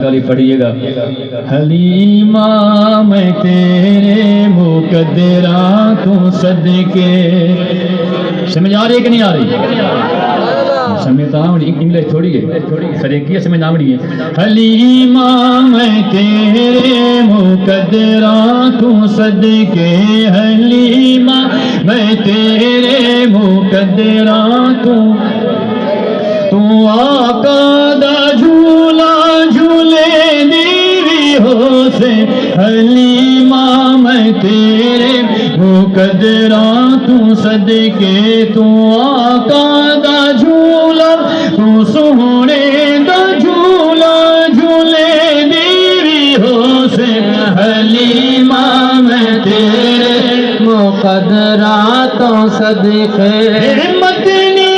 گالی پڑھیے گا حلیمہ میں تیرے مقدراتوں صدقے. سمجھ آ رہی ہے کہ نہیں آ رہی؟ سمجھ آوڑی انگلش تھوڑی ہے سریکی ہے سمجھ آوڑی ہے. حلیمہ میں تیرے مقدراتوں صدقے حلیمہ میں تیرے مقدراتوں تو آقا دا جھولا جھولے دیوی ہو سے حلیمہ میں تیرے مقدراتوں صدقے تو آقا دا جھولا تو سونے دا جھولا جھولے دیوی ہو سے حلیمہ میں تیرے مقدراتوں صدقے. مدنی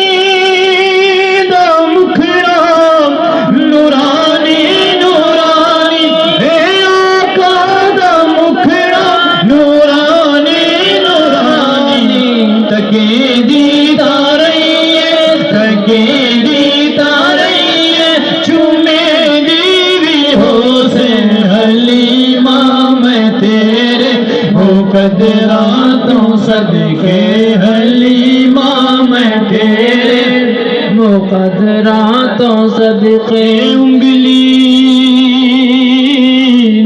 مقدراتوں صدقے حلیمہ میں تیرے مقدراتوں صدقے. انگلی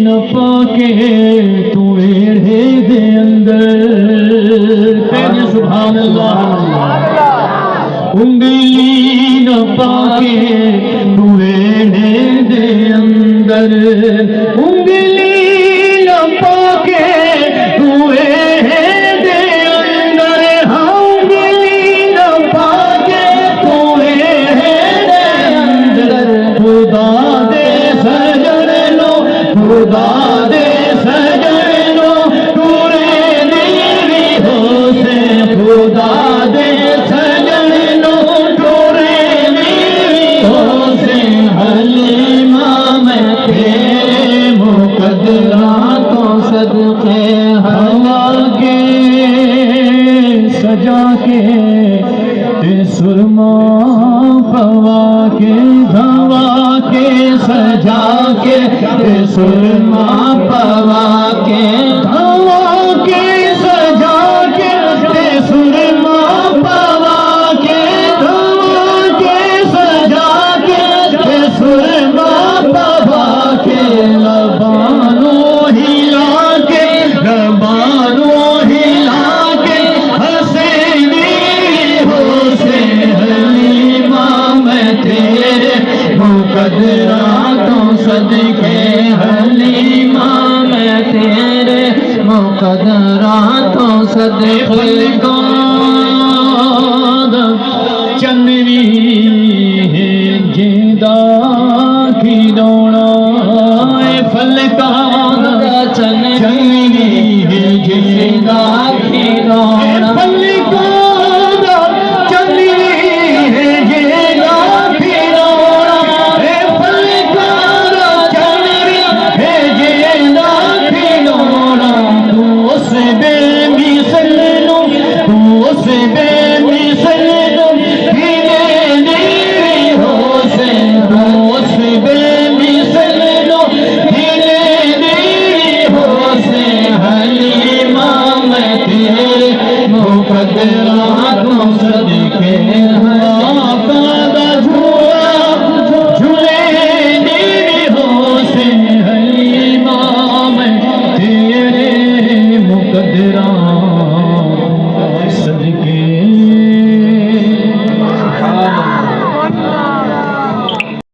نہ پاکے تو ایڑھے دے اندر کہنے سبحان اللہ. انگلی نہ پاکے تو ایڑھے دے اندر انگلی نہ پاکے سجا کے سرما پوا کے دھوا کے سجا کے سرما پوا کے دھوا کے سجا کے سرما پوا کے دھوا کے سجا کے سرما پوا کے لبانوں ہلا کے لبانوں مقدراتوں صدقے حلیمہ میں تیرے مقدراتوں صدقے.